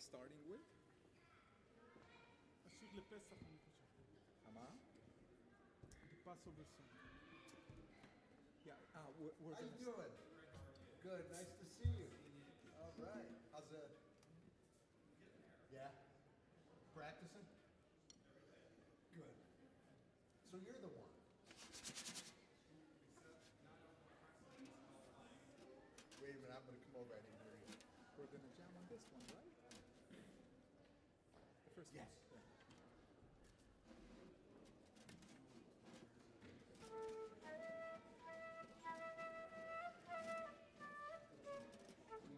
starting with? השיר לפסח, אני חושב. Hama? The Passover song. Yeah, we're How you gonna doing? Good, nice to see you. All right. How's the... Yeah? Practicing? Good. So you're the one. Wait a minute, I'm gonna come over. I didn't hear you. we're gonna jam on this one, right? The first Yes. one. Yeah.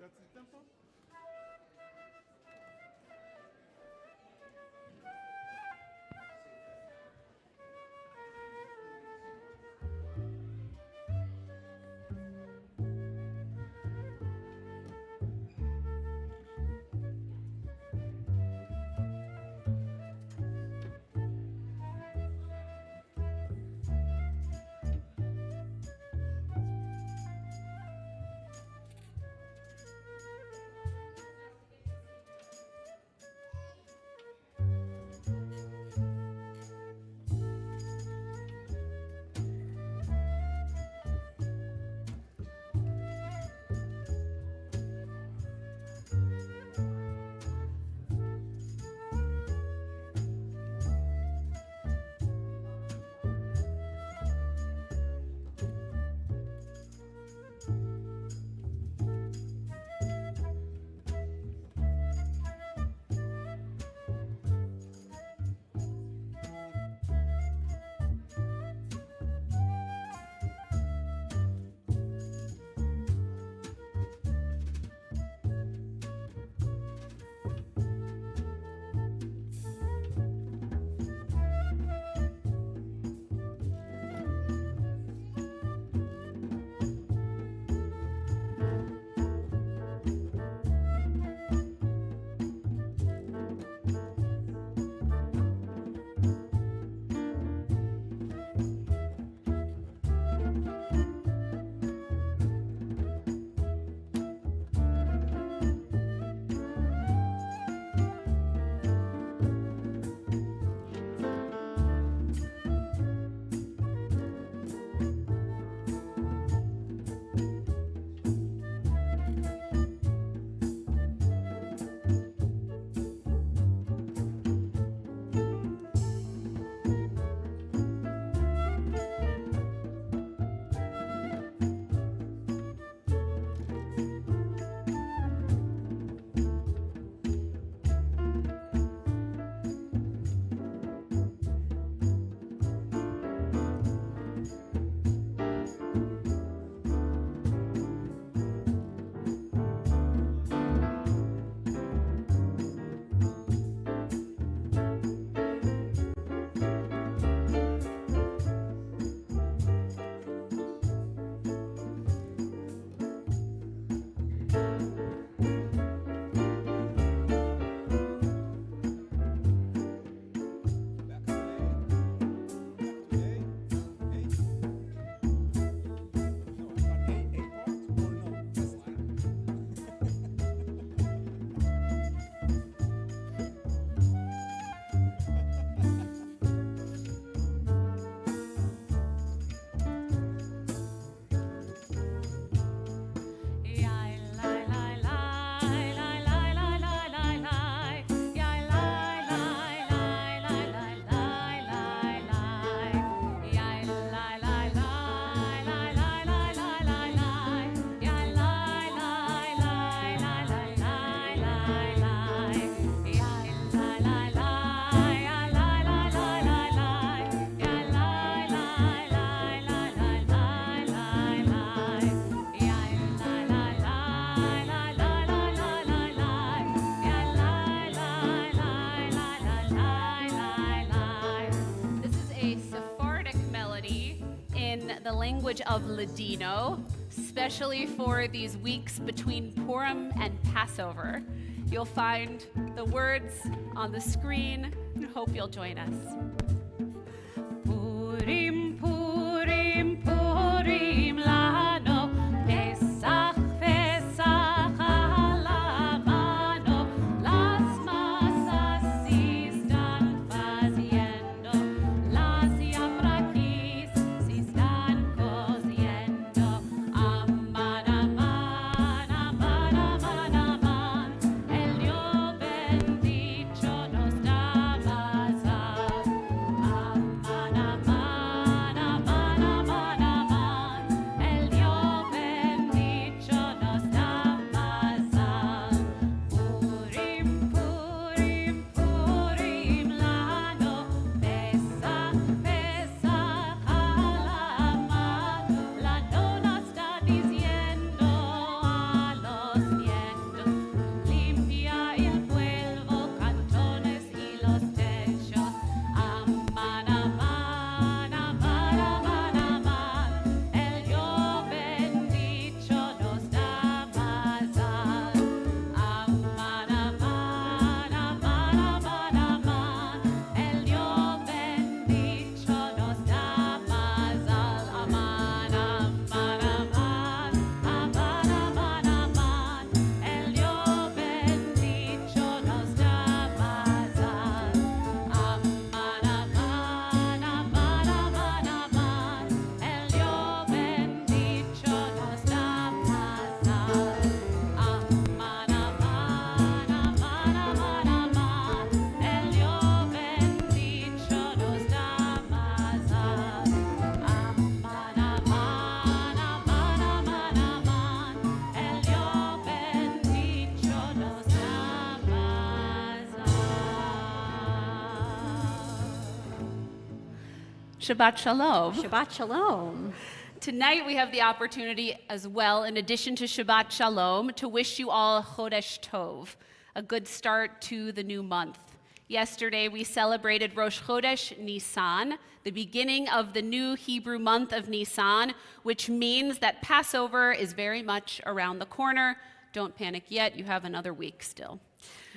That's the tempo? Back to A. A. No, I thought A part or no? This line. This is a Sephardic melody in the language of Ladino, especially for these weeks between Purim and Passover. You'll find the words on the screen and hope you'll join us. Purim, Purim, Purim lano, Pesach, Pesach halamano, la Shabbat Shalom. Shabbat Shalom. Tonight we have the opportunity as well, in addition to Shabbat Shalom, to wish you all Chodesh Tov, a good start to the new month. Yesterday we celebrated Rosh Chodesh Nisan, the beginning of the new Hebrew month of Nisan, which means that Passover is very much around the corner. Don't panic yet, you have another week still.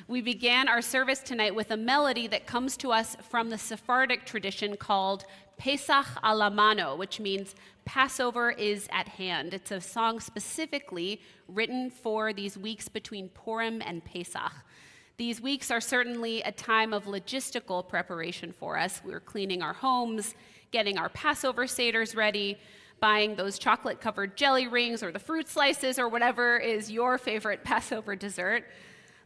We began our service tonight with a melody that comes to us from the Sephardic tradition called Pesach ala mano, which means Passover is at hand. It's a song specifically written for these weeks between Purim and Pesach. These weeks are certainly a time of logistical preparation for us. We're cleaning our homes, getting our Passover seders ready, buying those chocolate-covered jelly rings or the fruit slices or whatever is your favorite Passover dessert.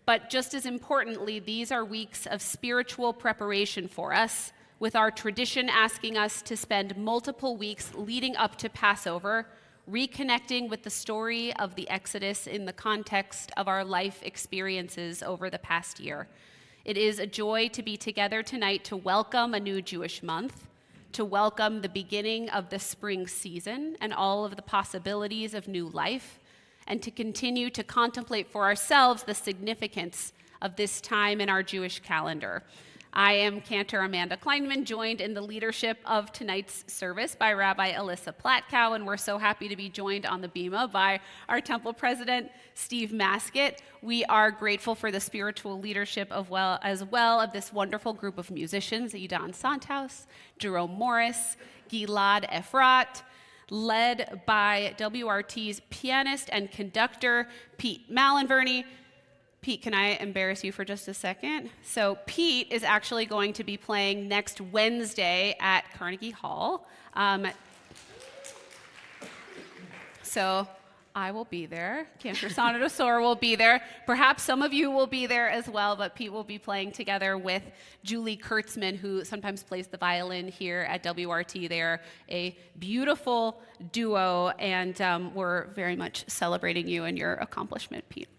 But just as importantly, these are weeks of spiritual preparation for us, with our tradition asking us to spend multiple weeks leading up to Passover, reconnecting with the story of the Exodus in the context of our life experiences over the past year. It is a joy to be together tonight to welcome a new Jewish month, to welcome the beginning of the spring season and all of the possibilities of new life, and to continue to contemplate for ourselves the significance of this time in our Jewish calendar. I am Cantor Amanda Kleinman, joined in the leadership of tonight's service by Rabbi Alyssa Platkow, and we're so happy to be joined on the bima by our temple president, Steve Maskett. We are grateful for the spiritual leadership of this wonderful group of musicians, Idan Santhaus, Jerome Morris, Gilad Efrat, led by WRT's pianist and conductor, Pete Malinverney. Pete, can I embarrass you for just a second? So Pete is actually going to be playing next Wednesday at Carnegie Hall. So I will be there. Cantor Sonodosor will be there. Perhaps some of you will be there as well, but Pete will be playing together with Julie Kurtzman, who sometimes plays the violin here at WRT. They are a beautiful duo, and we're very much celebrating you and your accomplishment, Pete.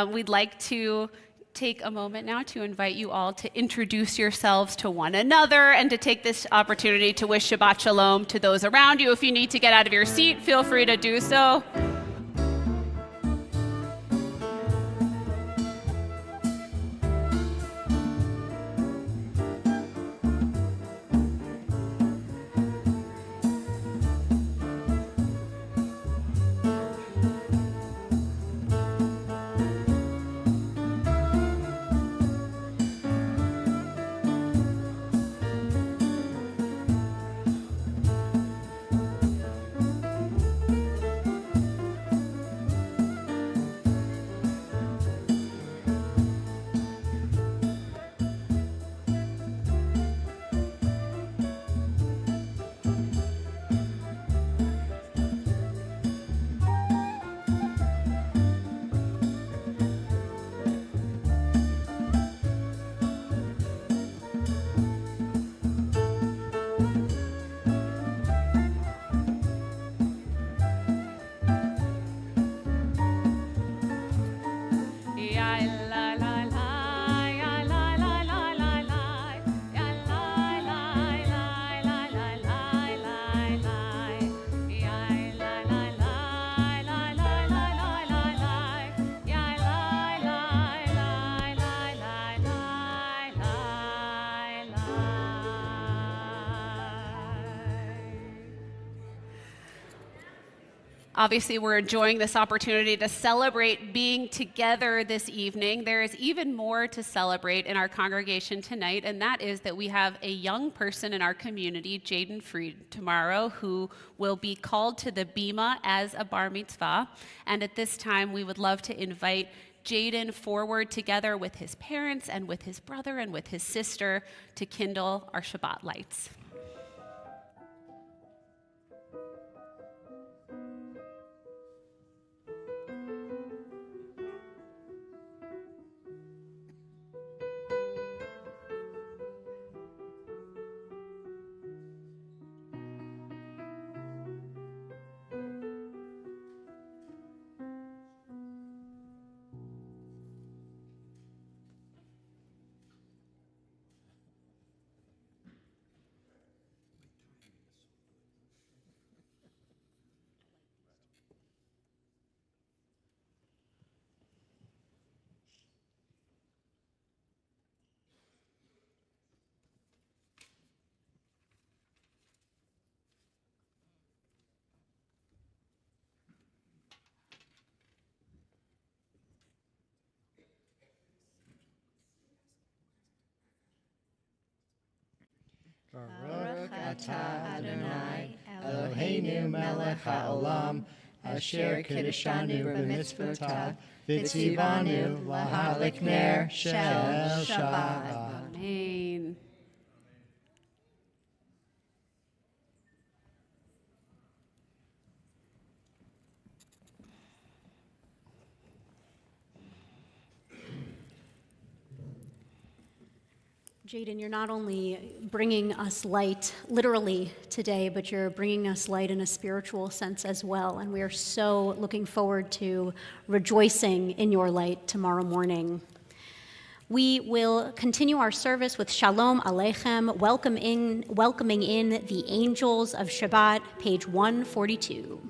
We'd like to take a moment now to invite you all to introduce yourselves to one another and to take this opportunity to wish Shabbat Shalom to those around you. If you need to get out of your seat, feel free to do so. Obviously, we're enjoying this opportunity to celebrate being together this evening. There is even more to celebrate in our congregation tonight, and that is that we have a young person in our community, Jaden Fried, tomorrow, who will be called to the bima as a bar mitzvah. And at this time, we would love to invite Jaden forward together with his parents and with his brother and with his sister to kindle our Shabbat lights. Baruch atah Adonai Eloheinu melech haolam asher kiddushanu b'mitzvotah v'tzivanu lahadlik ner shel Shabbat. Amen. Jaden, you're not only bringing us light literally today, but you're bringing us light in a spiritual sense as well. And we are so looking forward to rejoicing in your light tomorrow morning. We will continue our service with Shalom Aleichem, welcoming in the angels of Shabbat, page 142.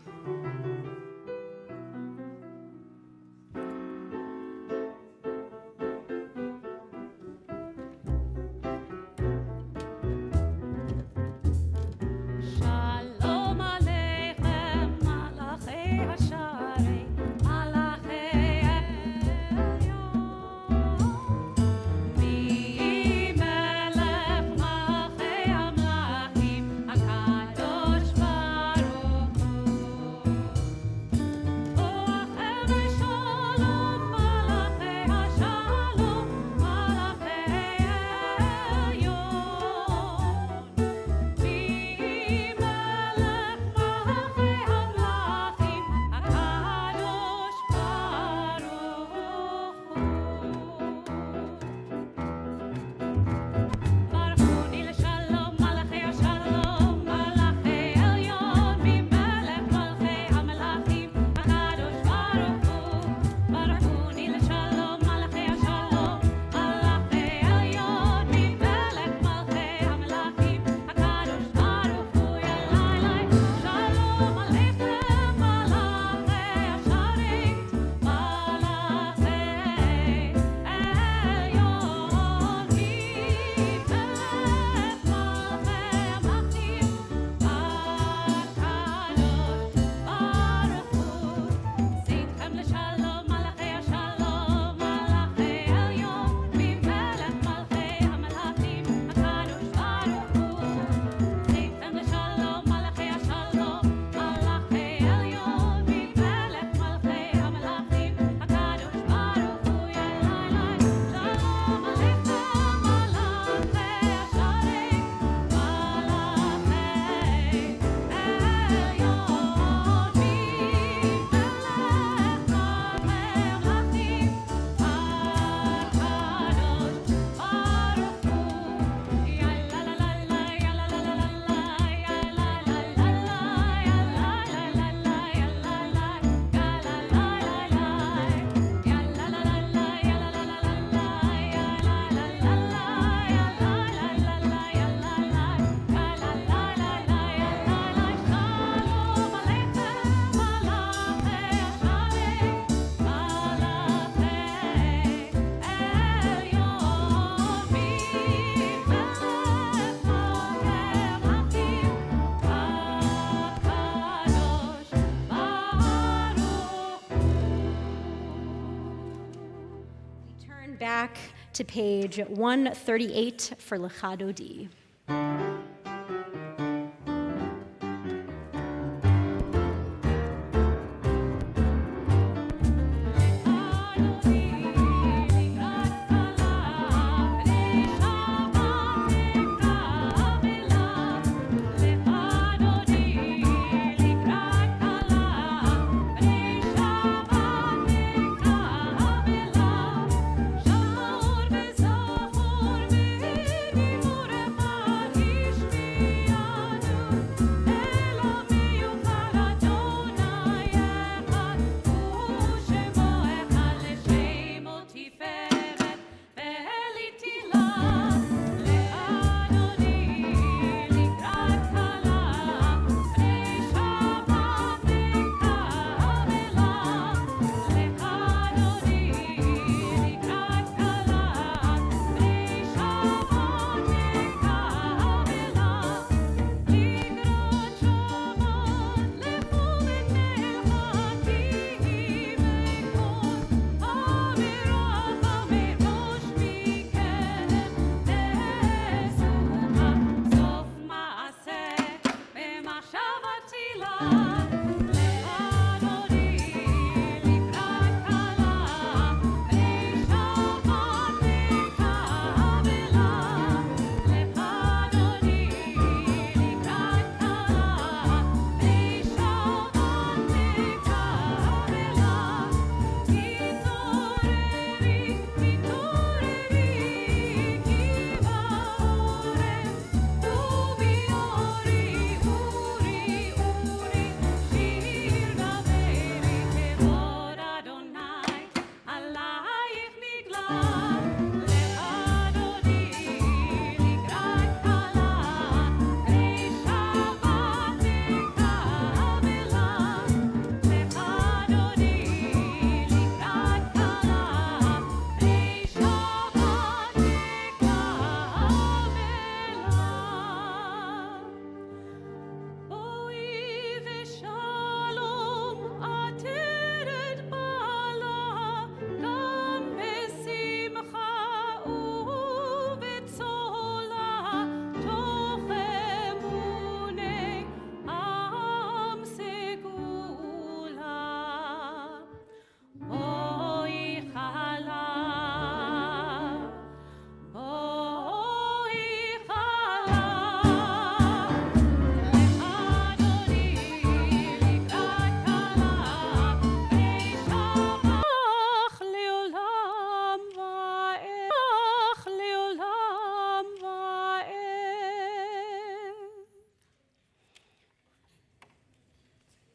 Back to page 138 for Lechado D.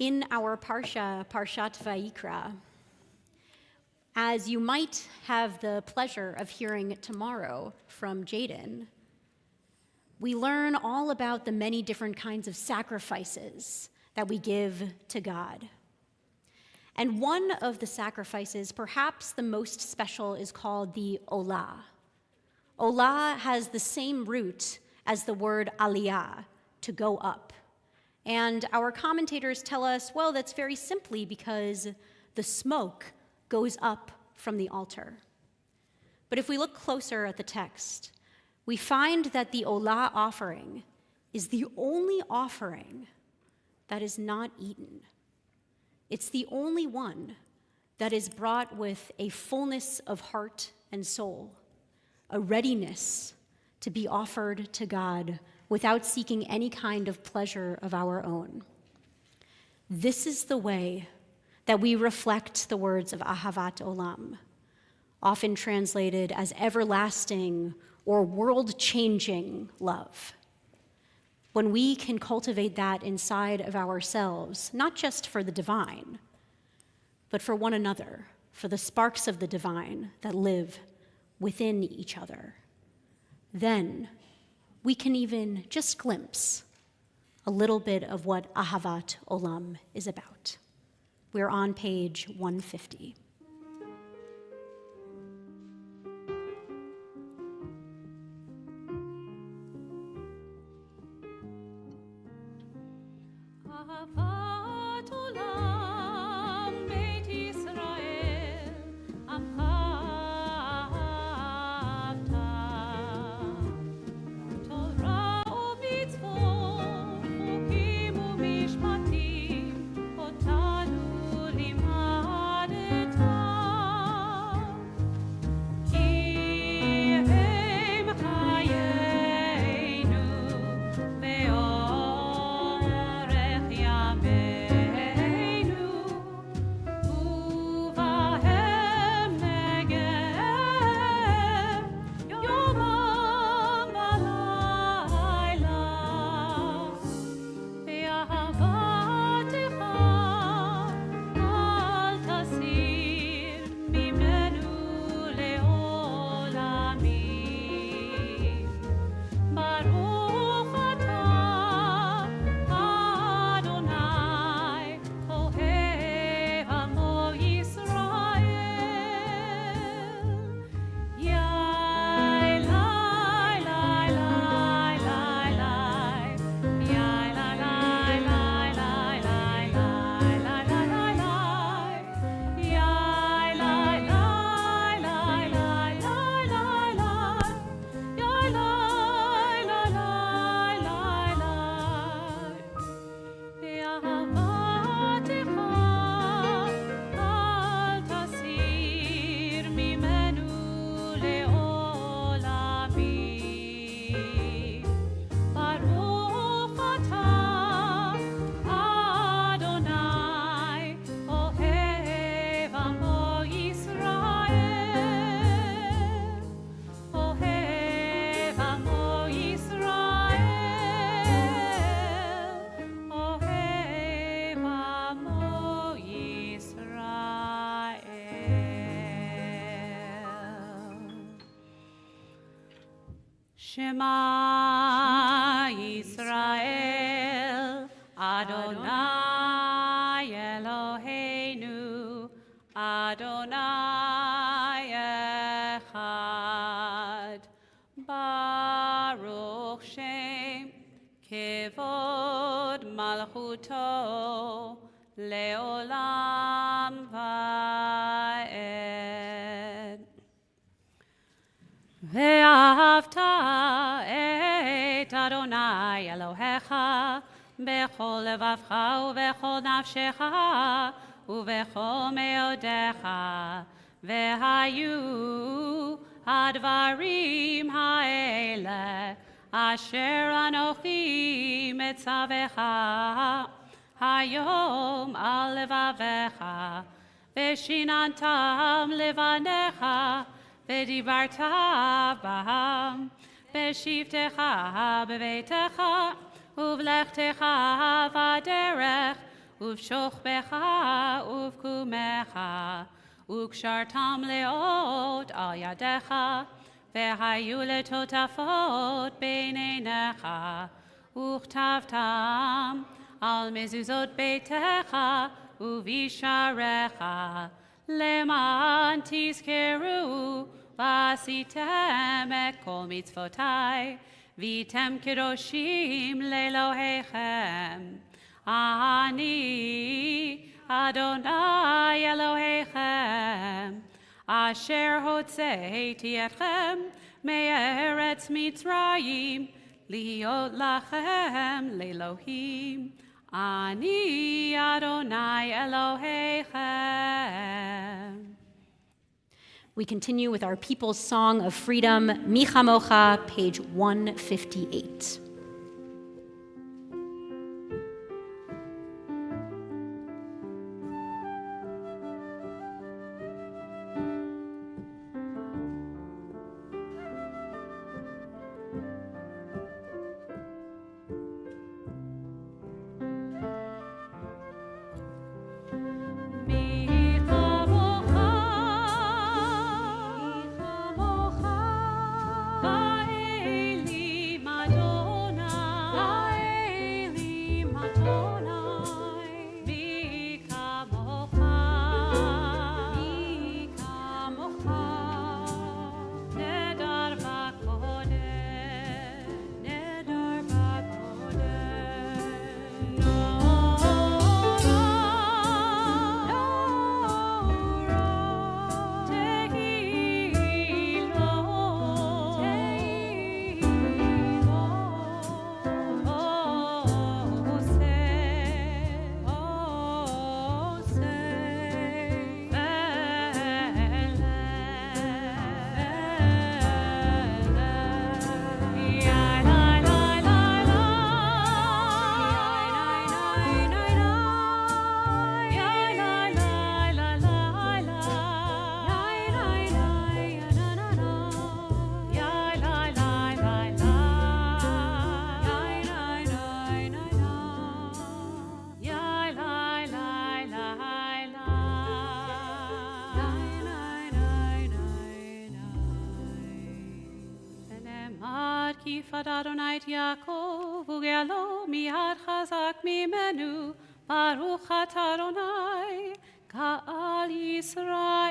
in our Parsha, Parshat Vayikra, as you might have the pleasure of hearing tomorrow from Jaden, we learn all about the many different kinds of sacrifices that we give to God. And one of the sacrifices, perhaps the most special, is called the Olah. Olah has the same root as the word aliyah, to go up. And our commentators tell us, well, that's very simply because the smoke goes up from the altar. But if we look closer at the text, we find that the Olah offering is the only offering that is not eaten. It's the only one that is brought with a fullness of heart and soul, a readiness to be offered to God without seeking any kind of pleasure of our own. This is the way that we reflect the words of Ahavat Olam, often translated as everlasting or world-changing love. When we can cultivate that inside of ourselves, not just for the divine, but for one another, for the sparks of the divine that live within each other, then we can even just glimpse a little bit of what Ahavat Olam is about. We're on page 150. אהבת עולם בית ישראל עמך אהבת תורה ומצוות חוקים ומשפטים אותנו לימדת כי הם חיינו ואורך ימינו ובהם נגב יומם ולילה באהבתך אל תסיר ממנו לעולמים ברוך אתה אדוני אוהב עמו ישראל יאי לי לי לי באהבתך אל תסיר ממנו לעולמים ברוך אתה אדוני אוהב עמו ישראל אוהב עמו ישראל אוהב עמו ישראל שמע ישראל אדוני אלוהינו אדוני אחד ברוך שם כבוד מלכותו לעולם ועד ואהבת את אדוני אלוהיך בכל לבבך ובכל נפשך ובכל מאודיך והיו הדברים האלה אשר אנוכי מצווך היום על לבביך ושיננתם לבניך ודיברת בהם בשבתך בביתך ובלכתך בדרך ובשוכבך ובקומך, וקשרתם לאות על ידיך, והיו לטוטפות בין עיניך, וכתבתם על מזוזות ביתך ובשעריך, למען תזכרו ועשיתם את כל מצוותי, והייתם קדושים לאלוהיכם. אני אדוני אלוהיכם, אשר הוצאתי אתכם מארץ מצרים, להיות לכם לאלוהים. אני אדוני אלוהיכם. We continue with our People's Song of Freedom, Mi Chamocha, page 158. Kifad Adonai et Yaakov, ugelo miad chazak mimenu, Baruch atah Adonai, Ka'al Yisrael.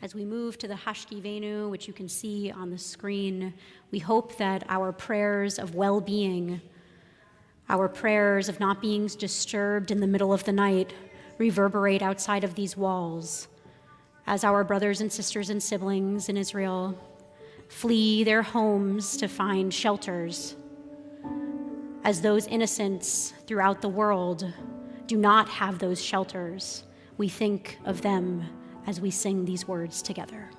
As we move to the Hashkivenu, which you can see on the screen, we hope that our prayers of well-being, our prayers of not being disturbed in the middle of the night, reverberate outside of these walls, as our brothers and sisters and siblings in Israel flee their homes to find shelters, as those innocents throughout the world do not have those shelters. We think of them as we sing these words together.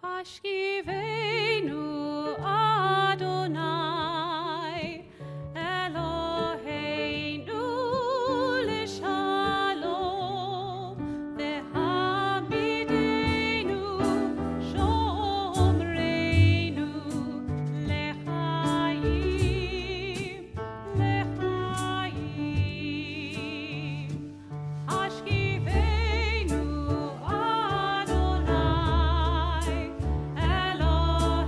Hashkivenu Adonai Eloheinu l'shalom v'hamidenu shomreinu l'chaim l'chaim. Hashkivenu Adonai Eloheinu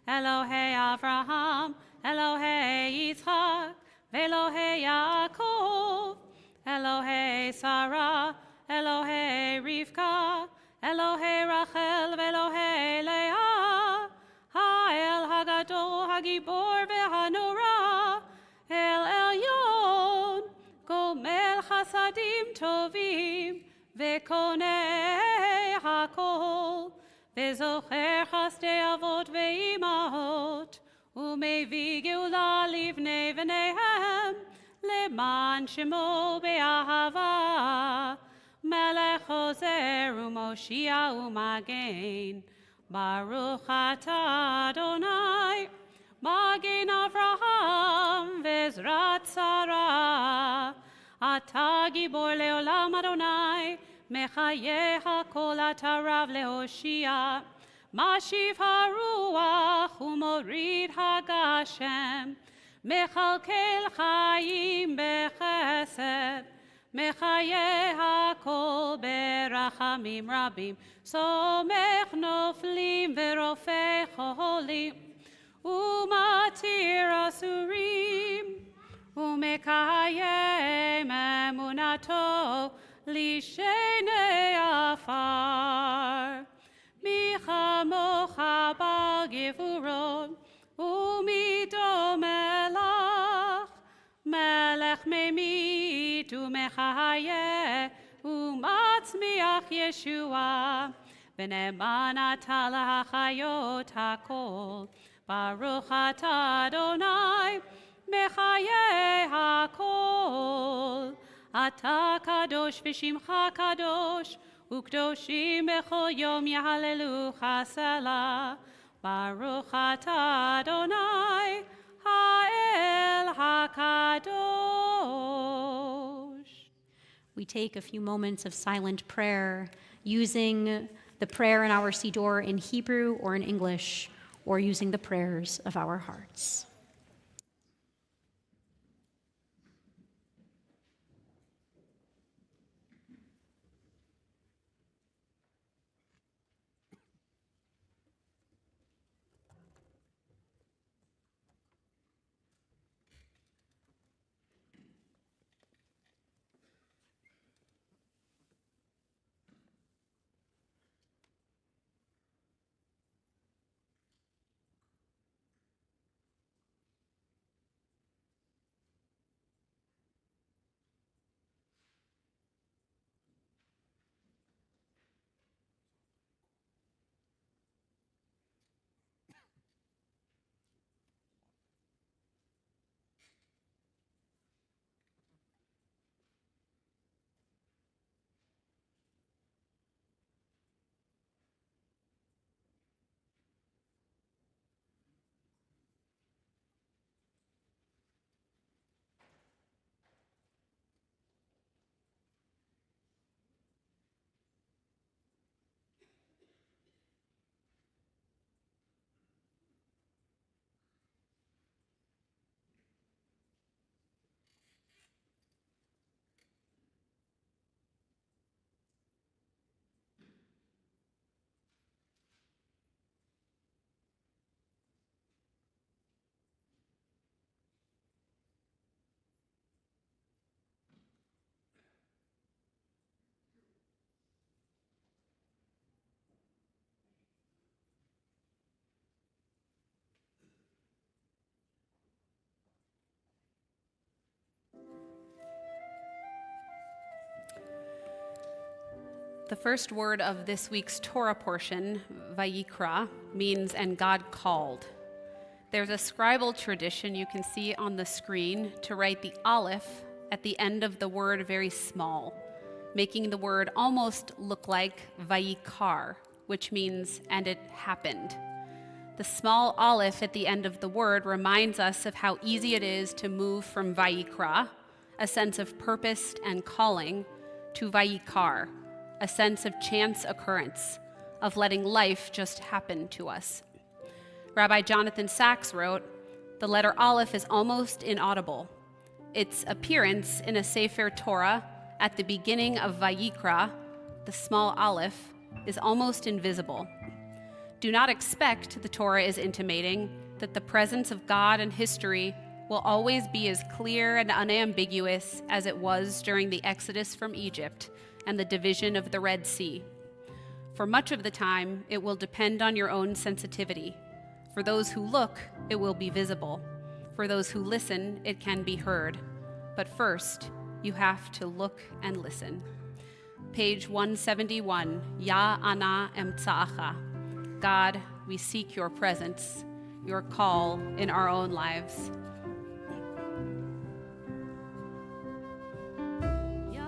Elohei Avraham, Elohei Yitzchak, Elohei Yaakov, Elohei Sarah, Elohei Rivka, Elohei Rachel, Elohei Leah, Ha'el Hagadol, Hagibor veHanora, El Elyon, Gomel Chasadim Tovim, Vekonei Hakol, Vezocher Chasdei Avot veImahot, Umevi Geula Livnei V'neihem, Leman Shemo Be'ahava, Melech Ozer U'Moshia U'Magen, Baruch Atah Adonai, Magen Avraham Vezrat Sarah, Atah Gibor Leolam Adonai, Mechaye HaKol Atah Rav Lehoshia, Mashiv HaRuach U'Morid HaGashem, Mechalkel Chaim Bechesed, Mechaye HaKol Berachamim Rabim, Somech Noflim Verofei Cholim, Umatir Asurim, Umekayem Emunato, Lishenei Afar, Michamocha Bal Gevurot, Umido Melach, Melech Memit ומחיה ומצמיח ישועה, ונאמן אתה להחיות הכל. ברוך אתה אדוני מחיי הכל. אתה קדוש ושמך קדוש, וקדושים בכל יום יהללוך סלה. ברוך אתה אדוני האל הקדוש. We take a few moments of silent prayer using the prayer in our Siddur in Hebrew or in English, or using the prayers of our hearts. The first word of this week's Torah portion, Vayikra, means "and God called." There's a scribal tradition you can see on the screen to write the aleph at the end of the word very small, making the word almost look like Vayikar, which means "and it happened." The small aleph at the end of the word reminds us of how easy it is to move from Vayikra, a sense of purpose and calling, to Vayikar, a sense of chance occurrence, of letting life just happen to us. Rabbi Jonathan Sachs wrote, "The letter Aleph is almost inaudible. Its appearance in a Sefer Torah at the beginning of Vayikra, the small Aleph, is almost invisible. Do not expect, the Torah is intimating, that the presence of God in history will always be as clear and unambiguous as it was during the Exodus from Egypt and the division of the Red Sea. For much of the time, it will depend on your own sensitivity. For those who look, it will be visible. For those who listen, it can be heard. But first, you have to look and listen." Page 171, Ya Ana Emtsa'acha. God, we seek your presence, your call in our own lives. Ya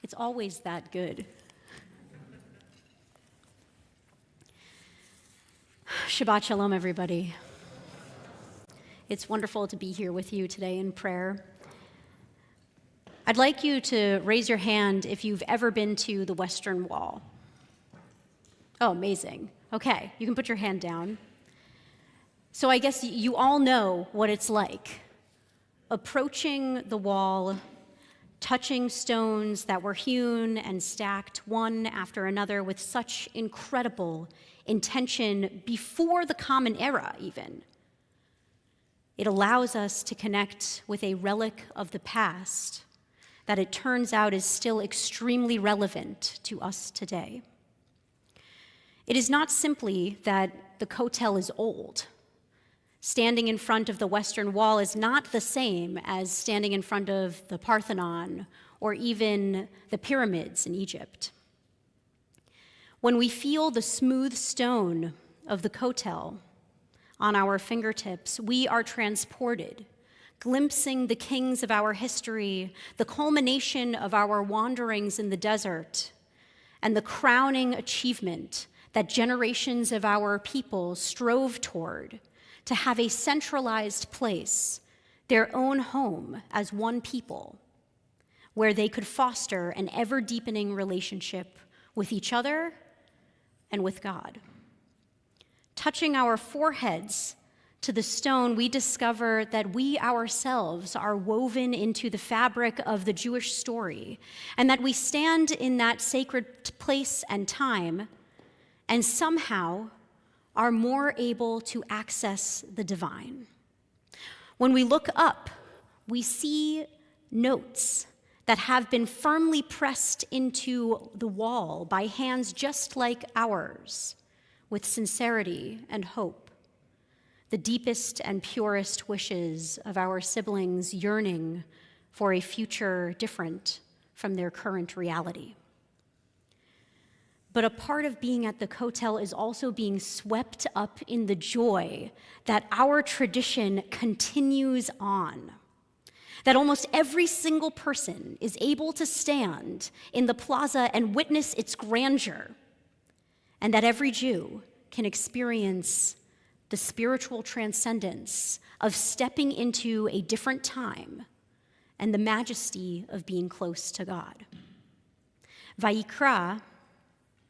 It's always that good. Shabbat Shalom, everybody. It's wonderful to be here with you today in prayer. I'd like you to raise your hand if you've ever been to the Western Wall. Oh, amazing. Okay, you can put your hand down. So I guess you all know what it's like. Approaching the wall, touching stones that were hewn and stacked one after another with such incredible intention before the Common Era even. It allows us to connect with a relic of the past that it turns out is still extremely relevant to us today. It is not simply that the Kotel is old. Standing in front of the Western Wall is not the same as standing in front of the Parthenon or even the pyramids in Egypt. When we feel the smooth stone of the Kotel on our fingertips, we are transported, glimpsing the kings of our history, the culmination of our wanderings in the desert, and the crowning achievement that generations of our people strove toward, to have a centralized place, their own home as one people, where they could foster an ever-deepening relationship with each other and with God. Touching our foreheads to the stone, we discover that we ourselves are woven into the fabric of the Jewish story, and that we stand in that sacred place and time, and somehow are more able to access the divine. When we look up, we see notes that have been firmly pressed into the wall by hands just like ours, with sincerity and hope, the deepest and purest wishes of our siblings yearning for a future different from their current reality. But a part of being at the Kotel is also being swept up in the joy that our tradition continues on. That almost every single person is able to stand in the plaza and witness its grandeur, and that every Jew can experience the spiritual transcendence of stepping into a different time and the majesty of being close to God. Vayikra,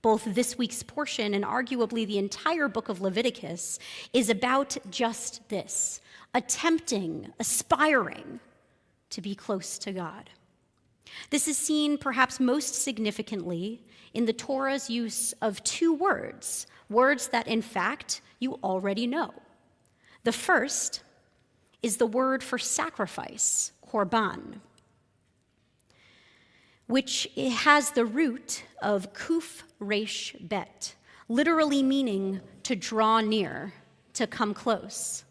both this week's portion and arguably the entire book of Leviticus, is about just this, attempting, aspiring to be close to God. This is seen perhaps most significantly in the Torah's use of two words that in fact you already know. The first is the word for sacrifice, korban, which has the root of kuf resh bet, literally meaning to draw near, to come close.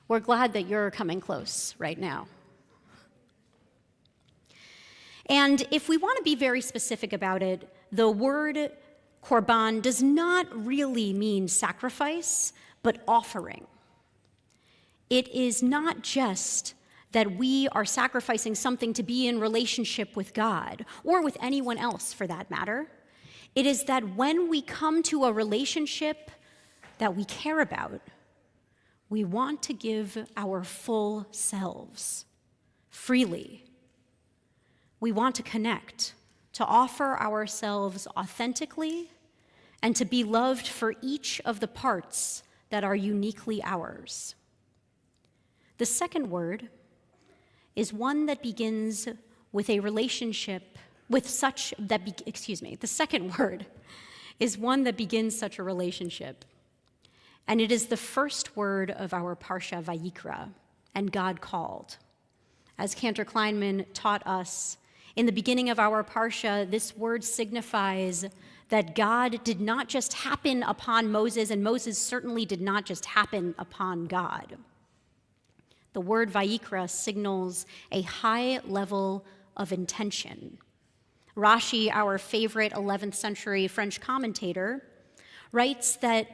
We're glad that you're coming close right now. And if we want to be very specific about it, the word korban does not really mean sacrifice, but offering. It is not just that we are sacrificing something to be in relationship with God, or with anyone else for that matter. It is that when we come to a relationship that we care about, we want to give our full selves freely. We want to connect, to offer ourselves authentically, and to be loved for each of the parts that are uniquely ours. The second word is one that begins with a relationship with such that the second word is one that begins such a relationship. And it is the first word of our Parsha Vayikra, and God called. As Cantor Kleinman taught us, in the beginning of our Parsha, this word signifies that God did not just happen upon Moses, and Moses certainly did not just happen upon God. The word Vayikra signals a high level of intention. Rashi, our favorite 11th century French commentator, writes that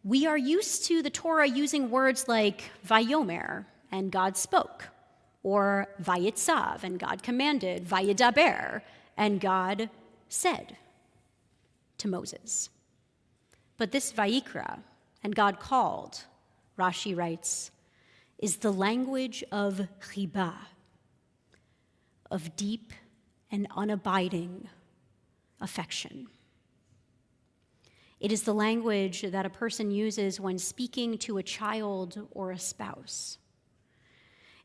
we are used to the Torah using words like Vayomer, and God spoke, or Vayitzav, and God commanded, Vayidaber, and God said to Moses. But this Vayikra, and God called, Rashi writes, is the language of chiba, of deep and unabiding affection. It is the language that a person uses when speaking to a child or a spouse.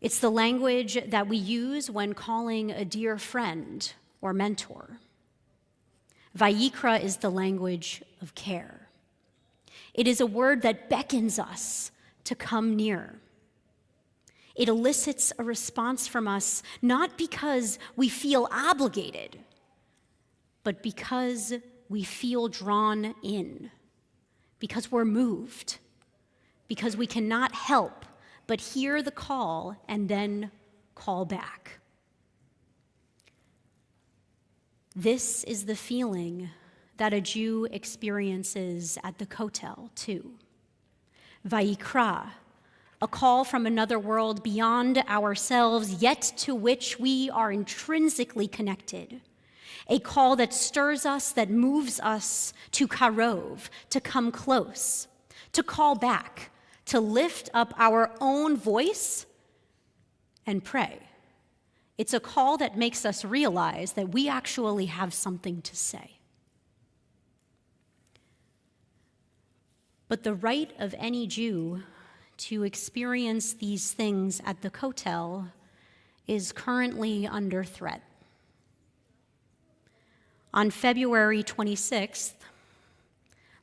It's the language that we use when calling a dear friend or mentor. Vayikra is the language of care. It is a word that beckons us to come near. It elicits a response from us, not because we feel obligated, but because we feel drawn in, because we're moved, because we cannot help but hear the call and then call back. This is the feeling that a Jew experiences at the Kotel, too. Vayikra, a call from another world beyond ourselves, yet to which we are intrinsically connected. A call that stirs us, that moves us to karov, to come close, to call back, to lift up our own voice and pray. It's a call that makes us realize that we actually have something to say. But the right of any Jew to experience these things at the Kotel is currently under threat. On February 26th,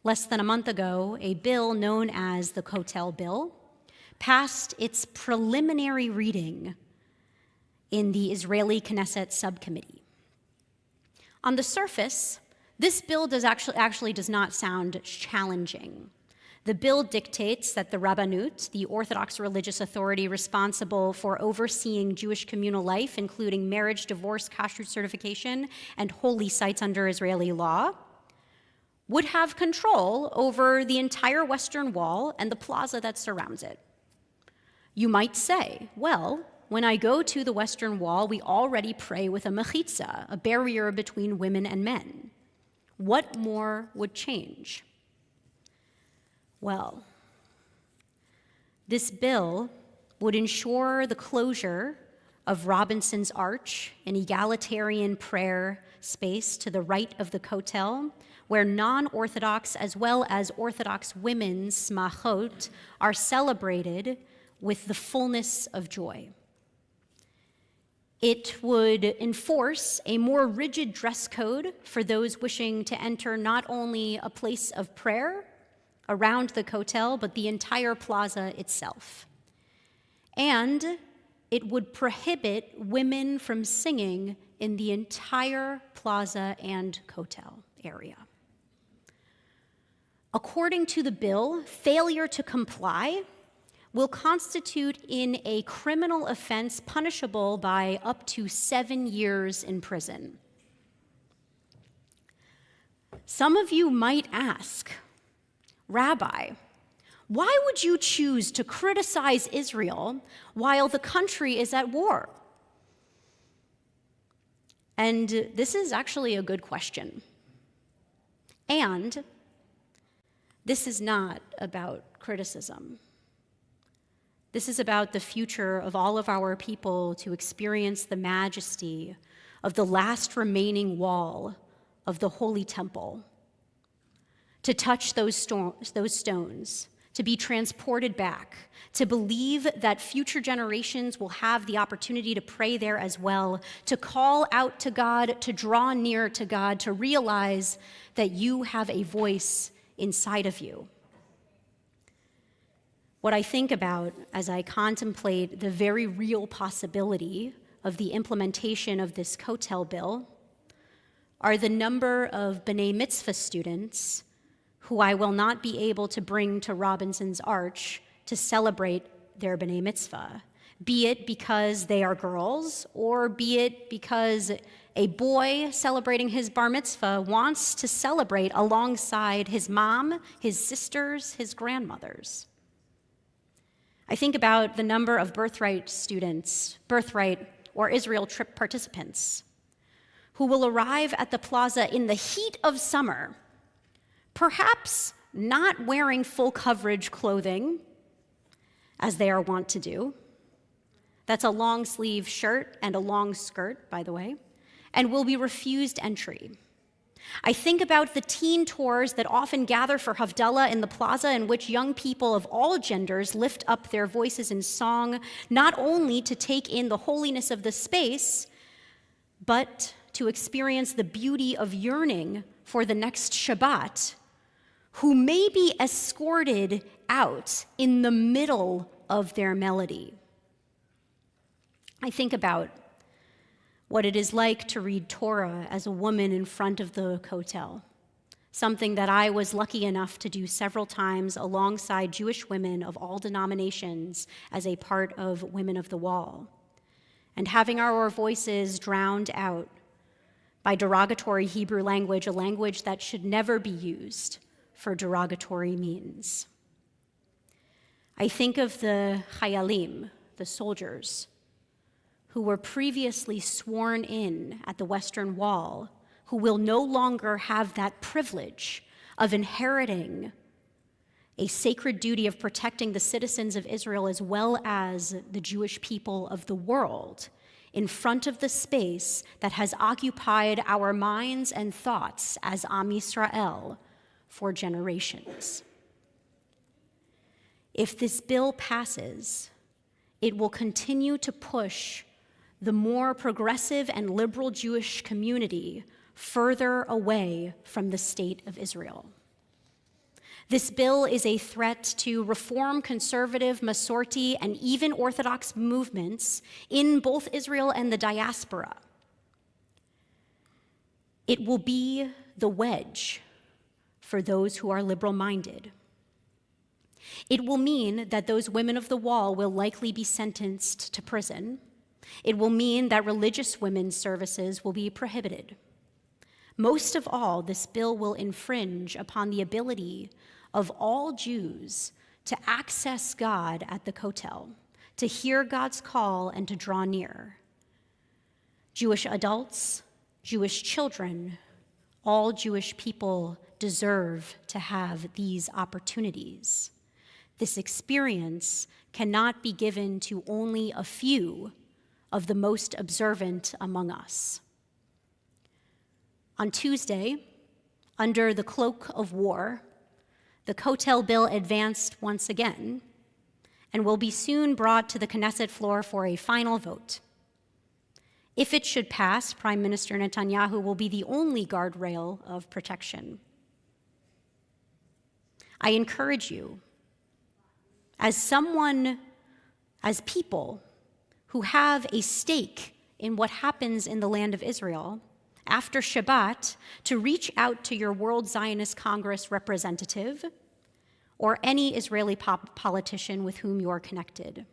less than a month ago, a bill known as the Kotel Bill passed its preliminary reading in the Israeli Knesset subcommittee. On the surface, this bill actually does not sound challenging. The bill dictates that the Rabbanut, the Orthodox religious authority responsible for overseeing Jewish communal life, including marriage, divorce, kashrut certification, and holy sites under Israeli law, would have control over the entire Western Wall and the plaza that surrounds it. You might say, well, when I go to the Western Wall, we already pray with a mechitza, a barrier between women and men. What more would change? Well, this bill would ensure the closure of Robinson's Arch, an egalitarian prayer space to the right of the Kotel, where non-Orthodox as well as Orthodox women's smachot are celebrated with the fullness of joy. It would enforce a more rigid dress code for those wishing to enter not only a place of prayer around the Kotel, but the entire plaza itself. And it would prohibit women from singing in the entire plaza and Kotel area. According to the bill, failure to comply will constitute in a criminal offense punishable by up to 7 years in prison. Some of you might ask, Rabbi, why would you choose to criticize Israel while the country is at war? And this is actually a good question. And this is not about criticism. This is about the future of all of our people to experience the majesty of the last remaining wall of the Holy Temple, to touch those stones, to be transported back, to believe that future generations will have the opportunity to pray there as well, to call out to God, to draw near to God, to realize that you have a voice inside of you. What I think about as I contemplate the very real possibility of the implementation of this Kotel bill are the number of B'nai Mitzvah students who I will not be able to bring to Robinson's Arch to celebrate their B'nai Mitzvah, be it because they are girls or be it because a boy celebrating his bar mitzvah wants to celebrate alongside his mom, his sisters, his grandmothers. I think about the number of birthright students, birthright or Israel trip participants, who will arrive at the plaza in the heat of summer, perhaps not wearing full coverage clothing, as they are wont to do. That's a long sleeve shirt and a long skirt, by the way, and will be refused entry. I think about the teen tours that often gather for Havdalah in the plaza, in which young people of all genders lift up their voices in song, not only to take in the holiness of the space, but to experience the beauty of yearning for the next Shabbat, who may be escorted out in the middle of their melody. I think about what it is like to read Torah as a woman in front of the kotel, something that I was lucky enough to do several times alongside Jewish women of all denominations as a part of Women of the Wall, and having our voices drowned out by derogatory Hebrew language, a language that should never be used for derogatory means. I think of the chayalim, the soldiers, who were previously sworn in at the Western Wall, who will no longer have that privilege of inheriting a sacred duty of protecting the citizens of Israel as well as the Jewish people of the world in front of the space that has occupied our minds and thoughts as Am Yisrael for generations. If this bill passes, it will continue to push the more progressive and liberal Jewish community further away from the state of Israel. This bill is a threat to reform, conservative, Masorti, and even Orthodox movements in both Israel and the diaspora. It will be the wedge for those who are liberal-minded. It will mean that those women of the wall will likely be sentenced to prison. It will mean that religious women's services will be prohibited. Most of all, this bill will infringe upon the ability of all Jews to access God at the kotel, to hear God's call and to draw near. Jewish adults, Jewish children, all Jewish people deserve to have these opportunities. This experience cannot be given to only a few of the most observant among us. On Tuesday, under the cloak of war, the kotel bill advanced once again and will be soon brought to the Knesset floor for a final vote. If it should pass, Prime Minister Netanyahu will be the only guardrail of protection. I encourage you, as people who have a stake in what happens in the land of Israel, after Shabbat, to reach out to your World Zionist Congress representative or any Israeli politician with whom you are connected.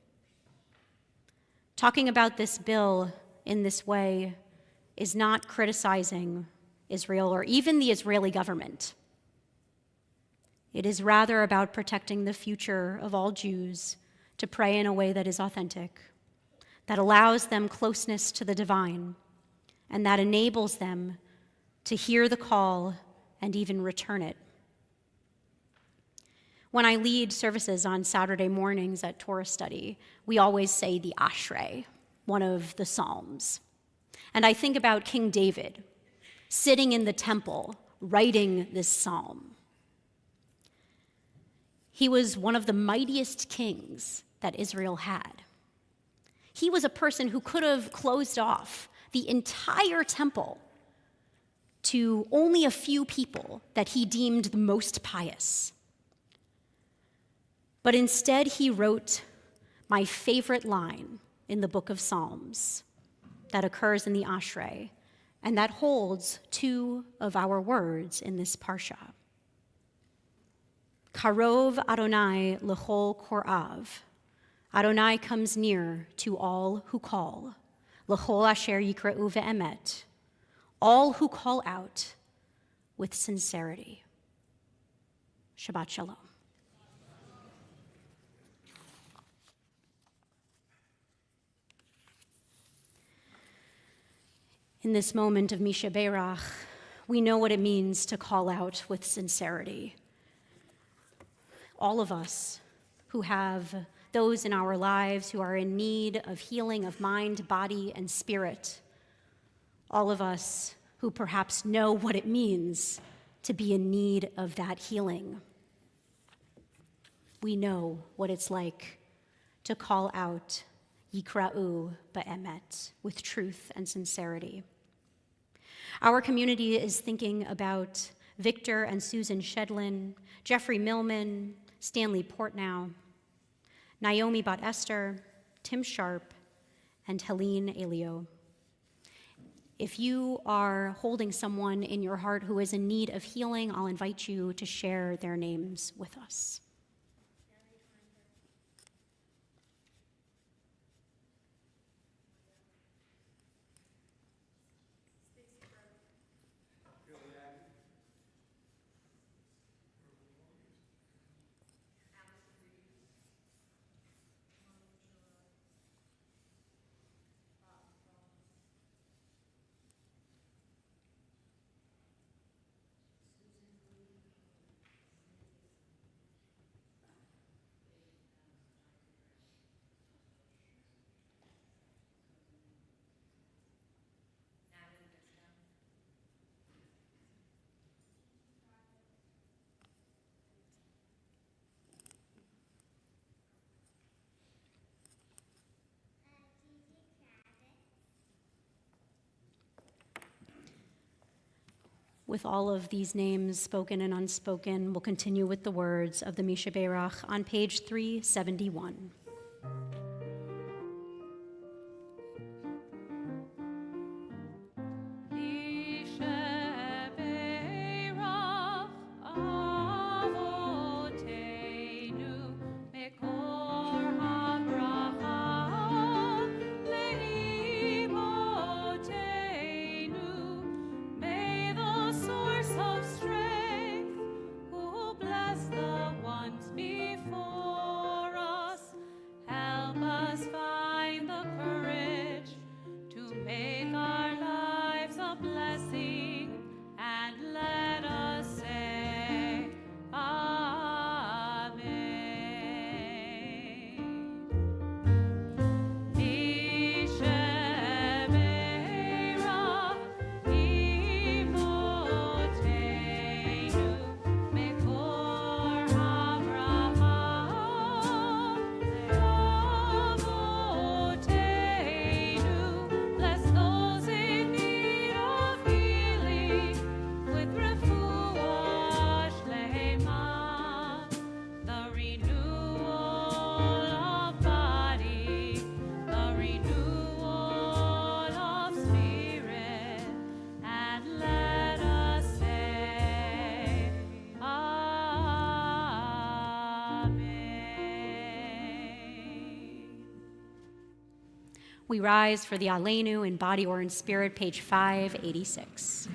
Talking about this bill in this way is not criticizing Israel or even the Israeli government. It is rather about protecting the future of all Jews to pray in a way that is authentic, that allows them closeness to the divine, and that enables them to hear the call and even return it. When I lead services on Saturday mornings at Torah study, we always say the Ashrei, one of the Psalms. And I think about King David sitting in the temple writing this psalm. He was one of the mightiest kings that Israel had. He was a person who could have closed off the entire temple to only a few people that he deemed the most pious. But instead, he wrote my favorite line in the book of Psalms that occurs in the Ashrei, and that holds two of our words in this parsha. Karov Adonai l'chol korav. Adonai comes near to all who call. L'chol asher yikra'u ve'emet. All who call out with sincerity. Shabbat shalom. In this moment of Misha Berach, we know what it means to call out with sincerity. All of us who have those in our lives who are in need of healing of mind, body, and spirit. All of us who perhaps know what it means to be in need of that healing. We know what it's like to call out Yikra'u ba'emet, with truth and sincerity. Our community is thinking about Victor and Susan Shedlin, Jeffrey Millman, Stanley Portnow, Naomi Bat Esther, Tim Sharp, and Helene Elio. If you are holding someone in your heart who is in need of healing, I'll invite you to share their names with us. With all of these names spoken and unspoken, we'll continue with the words of the Misha Berach on page 371. We rise for the Aleinu in body or in spirit, page 586.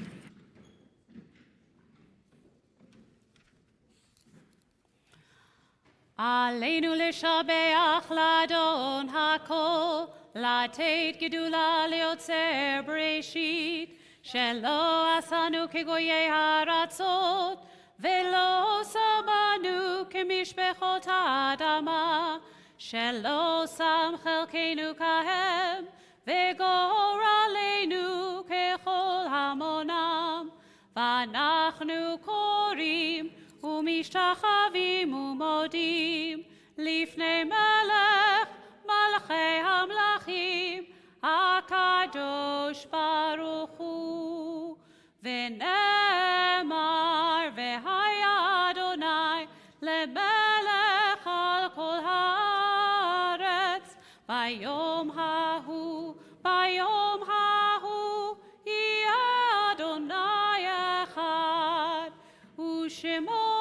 Aleinu לשבח לאדון הכל, לתת גדולה ליוצר בראשית, שלא עשנו כגויי הארצות, ולא שמנו כמשפחות האדמה, שלא שם חלקנו כהם, וגורלנו ככל המונם, ואנחנו קוראים ומשתחווים ומודים לפני מלך מלכי המלכים, הקדוש ברוך הוא. ונאמר והיה אדוני למלך על כל הארץ, ביום ההוא יהיה אדוני אחד, ושמו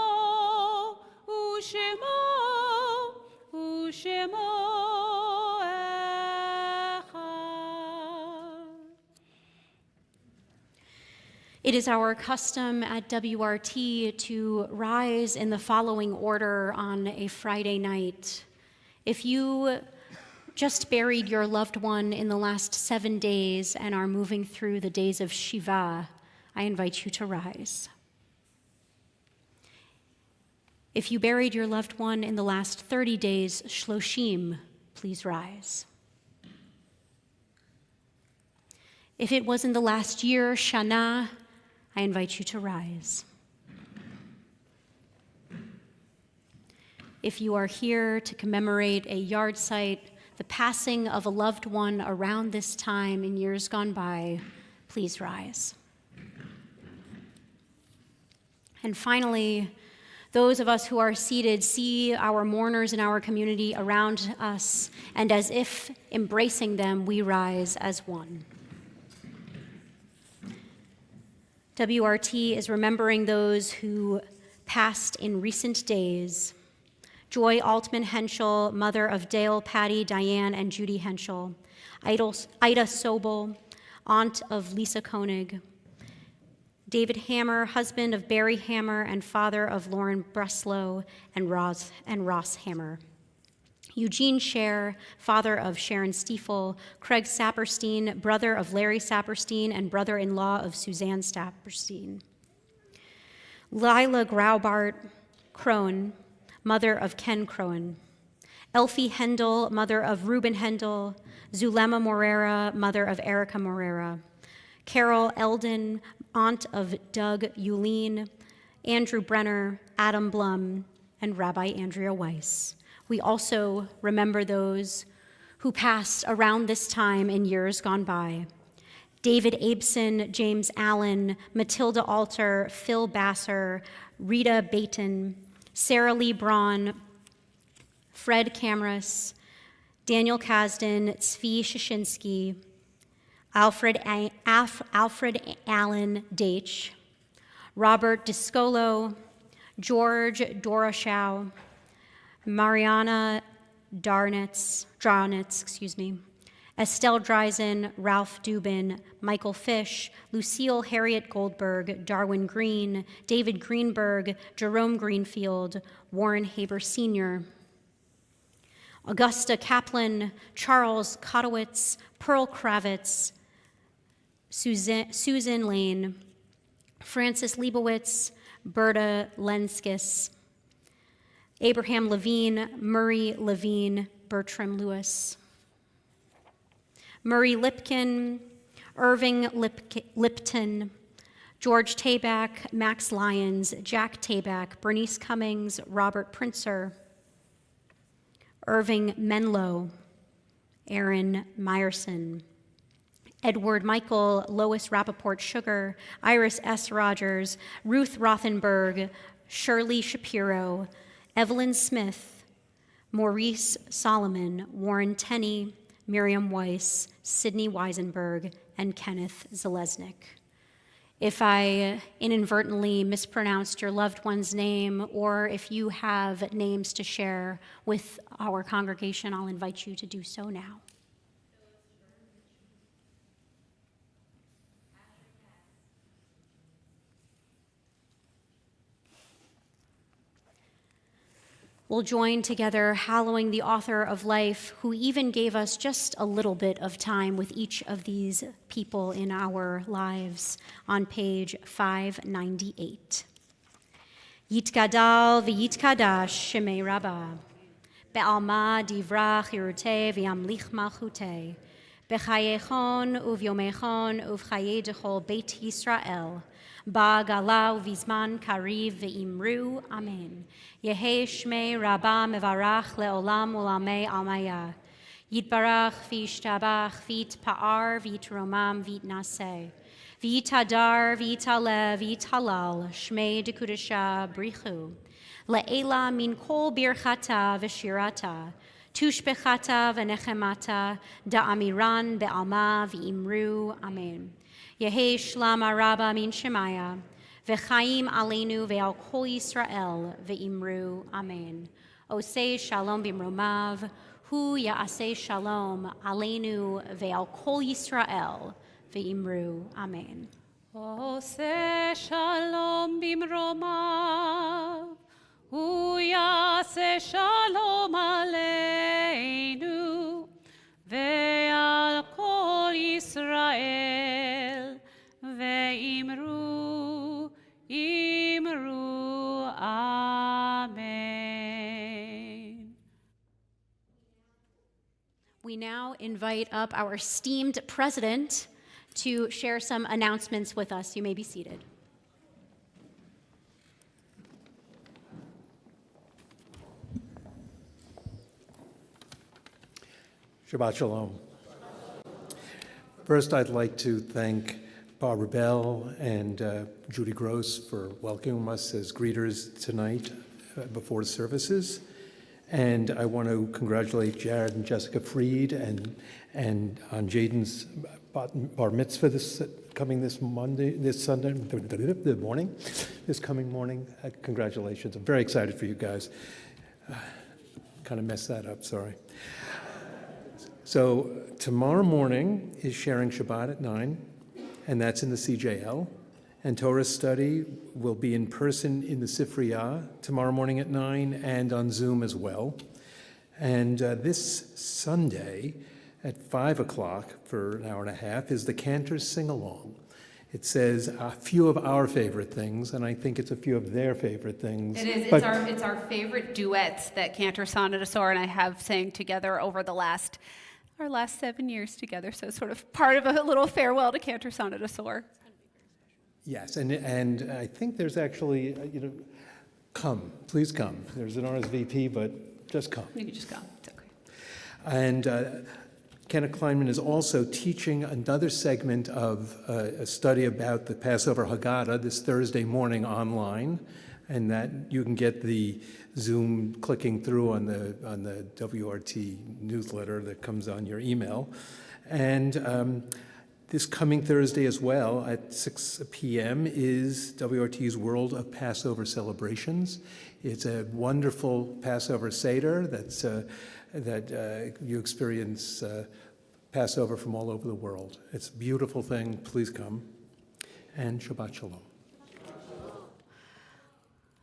It is our custom at WRT to rise in the following order on a Friday night. If you just buried your loved one in the last 7 days and are moving through the days of Shiva, I invite you to rise. If you buried your loved one in the last 30 days, Shloshim, please rise. If it was in the last year, Shana, I invite you to rise. If you are here to commemorate a yard site, the passing of a loved one around this time in years gone by, please rise. And finally, those of us who are seated see our mourners in our community around us, and as if embracing them, we rise as one. WRT is remembering those who passed in recent days. Joy Altman Henschel, mother of Dale, Patty, Diane, and Judy Henschel. Ida Sobel, aunt of Lisa Koenig. David Hammer, husband of Barry Hammer and father of Lauren Breslow and Ross Hammer. Eugene Scher, father of Sharon Stiefel. Craig Saperstein, brother of Larry Saperstein and brother-in-law of Suzanne Saperstein. Lila Graubart Crone, mother of Ken Crone. Elfie Hendel, mother of Reuben Hendel. Zulema Morera, mother of Erica Morera. Carol Eldon, aunt of Doug Euline. Andrew Brenner, Adam Blum, and Rabbi Andrea Weiss. We also remember those who passed around this time in years gone by. David Abeson, James Allen, Matilda Alter, Phil Basser, Rita Baton, Sarah Lee Braun, Fred Camrus, Daniel Kasdan, Tzvi Shashinsky, Alfred Allen Deitch, Robert Discolo, George Doroshow, Mariana Dranitz, Estelle Dreisen, Ralph Dubin, Michael Fish, Lucille Harriet Goldberg, Darwin Green, David Greenberg, Jerome Greenfield, Warren Haber Sr., Augusta Kaplan, Charles Kotowitz, Pearl Kravitz, Susan Lane, Francis Leibowitz, Berta Lenskis, Abraham Levine, Murray Levine, Bertram Lewis, Murray Lipkin, Irving Lipton, George Tabak, Max Lyons, Jack Tabak, Bernice Cummings, Robert Princer, Irving Menlo, Aaron Meyerson, Edward Michael, Lois Rappaport Sugar, Iris S. Rogers, Ruth Rothenberg, Shirley Shapiro, Evelyn Smith, Maurice Solomon, Warren Tenney, Miriam Weiss, Sydney Weisenberg, and Kenneth Zalesnik. If I inadvertently mispronounced your loved one's name, or if you have names to share with our congregation, I'll invite you to do so now. We'll join together hallowing the author of life, who even gave us just a little bit of time with each of these people in our lives, on page 598. Yitgadal v'yitkadash shemei Rabbah, be'alma divra chirutei v'yamlich malchutei, b'chayechon uv'yomechon uv'chaye dechol Beit Yisrael, Ba'gala uvizman kariv ve'imru, amen. Yehe shmei Rabbah mevarach le'olam ulamei almaya. Yitbarach v'yishtabach v'yitpa'ar v'yitromam v'yitnaseh. V'yitadar v'yitale v'yitalal shmei dekudesha brichu. Le'ela min kol birchata v'shirata. Tushbechata v'nechemata da'amiran be'alma v'imru, amen. Yehe shlama Rabbah min Shemaya, v'chaim aleinu ve'al kol Yisrael ve'imru, amen. Osei shalom bimromav, hu ya'aseh shalom aleinu ve'al kol Yisrael ve'imru, amen. Oseh shalom bimromav, hu ya'aseh shalom aleinu now invite up our esteemed president to share some announcements with us. You may be seated. Shabbat Shalom. First, I'd like to thank Barbara Bell and Judy Gross for welcoming us as greeters tonight before services. And I want to congratulate Jared and Jessica Freed and on Jaden's bar mitzvah this coming this Monday, this Sunday, the morning, this coming morning. Congratulations. I'm very excited for you guys. Kind of messed that up, sorry. So tomorrow morning is sharing Shabbat at 9, and that's in the CJL. And Torah study will be in person in the Sifriyah tomorrow morning at 9 and on Zoom as well. And this Sunday at 5 o'clock for an hour and a half is the Cantor's Sing-Along. It says a few of our favorite things, and I think it's a few of their favorite things. It is. It's our favorite duets that Cantor Sonatasaur and I have sang together over our last 7 years together. So it's sort of part of a little farewell to Cantor Sonatasaur. Yes, and I think there's actually, come, please come. There's an RSVP, but just come. You can just go. It's okay. And Kenneth Kleinman is also teaching another segment of a study about the Passover Haggadah this Thursday morning online, and that you can get the Zoom clicking through on the WRT newsletter that comes on your email. And this coming Thursday as well at 6 p.m. is WRT's World of Passover Celebrations. It's a wonderful Passover Seder that you experience Passover from all over the world. It's a beautiful thing. Please come. And Shabbat Shalom.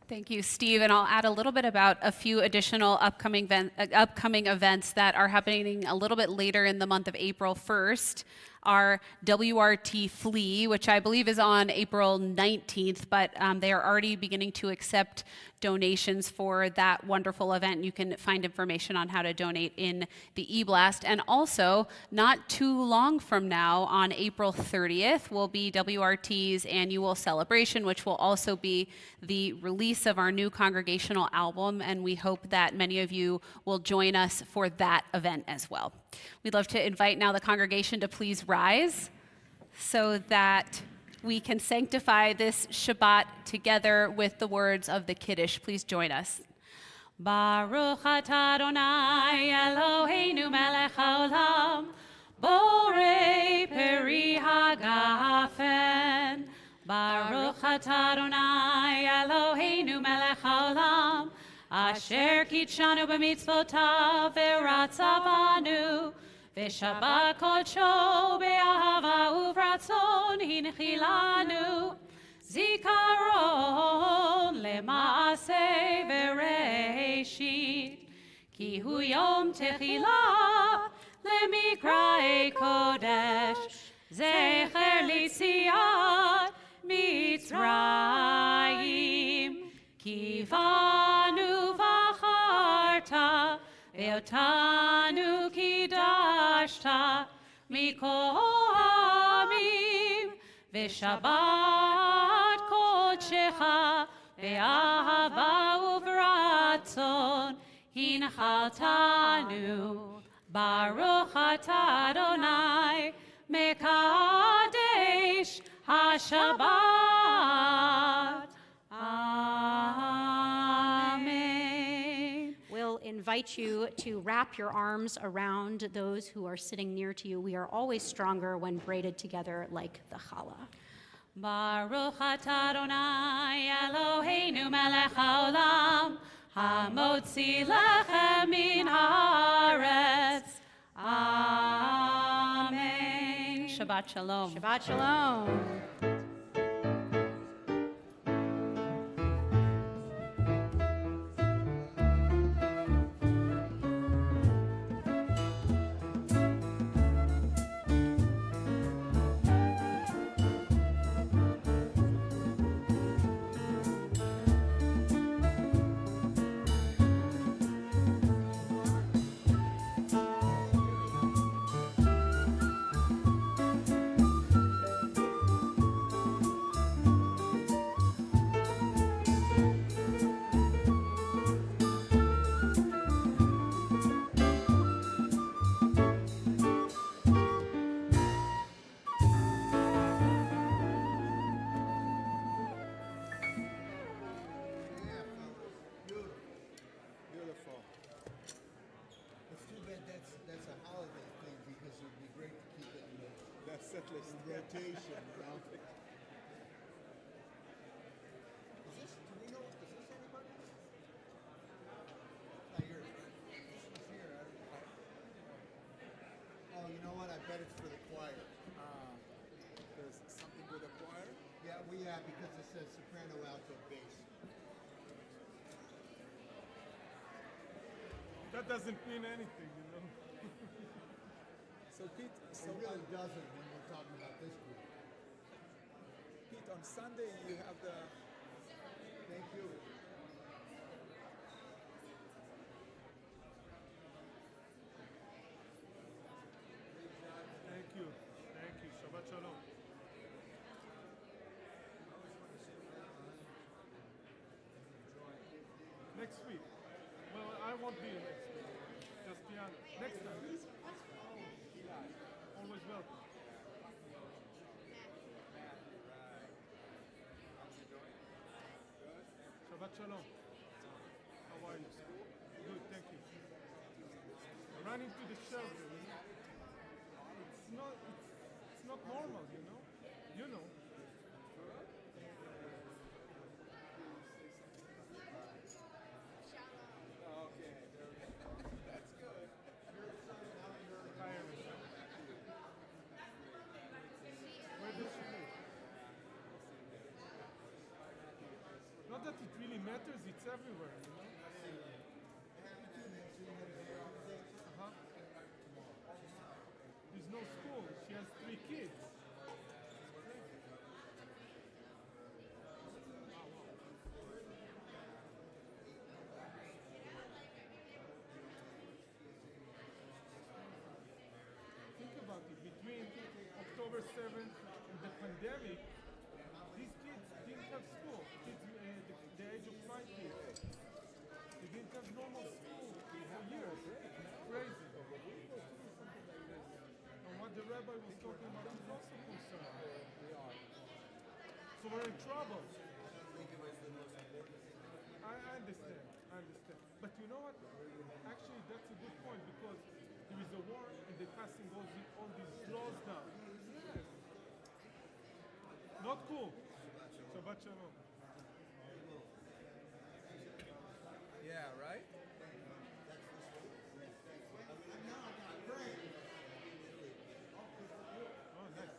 Thank you, Steve. And I'll add a little bit about a few additional upcoming events that are happening a little bit later in the month of April. First, our WRT Flea, which I believe is on April 19th, but they are already beginning to accept donations for that wonderful event. You can find information on how to donate in the e-blast. And also, not too long from now, on April 30th, will be WRT's annual celebration, which will also be the release of our new congregational album, and we hope that many of you will join us for that event as well. We'd love to invite now the congregation to please rise so that we can sanctify this Shabbat together with the words of the Kiddush. Please join us. Baruch atah Adonai Eloheinu melech haolam, borei peri hagafen. Baruch atah Adonai Eloheinu melech haolam, asher kitshanu b'mitzvotav v'ratzavanu, v'shabbat kodsho be'ahava uvratzon hinchilanu, zikaron lema'aseh v'reishit, ki hu yom techila lemikra'ei kodesh, zecher litziat Mitzrayim, kivanu v'acharta, ve'otanu kidashta, mikol ha'amim, ve'shabbat kodshecha, ve'ahava uvratzon, hinchaltanu, baruch atah Adonai, mekadesh HaShabbat. Amen. We'll invite you to wrap your arms around those who are sitting near to you. We are always stronger when braided together like the challah. Baruch atah Adonai Eloheinu melech haolam, hamotzi lechem min haaretz. Amen. Shabbat shalom. Shabbat shalom. checklist. Rotation, you know? Is this, do we know, is this anybody? Not yours, right? This one's here. Oh, you know what? I bet it's for the choir. There's something with a choir. Yeah, because it says soprano, alto, bass. That doesn't mean anything, you know. So Pete, It really doesn't when we're talking about this group. Pete, on Sunday you have the. Thank you. Thank you. Thank you. Shabbat shalom. Next week. Well, I won't be next week. Just Diana. Next time. Always welcome. Shabbat shalom. How are you? Good, thank you. Running to the shelter. It's not normal, you know? You know. Okay, that's good. Tiring. Where does she live? Not that it really matters, it's everywhere, you know? Uh-huh. There's no school. She has 3 kids. Think about it. Between October 7th and the pandemic, these kids didn't have school. Kids the age of 5 kids. They didn't have normal school for years. Crazy. And what the rabbi was talking about is also concerned. So we're in trouble. I understand. But you know what? Actually, that's a good point because there is a war and they're passing all these laws down. Yes. Not cool. Shabbat shalom. Yeah, right? Oh, nice.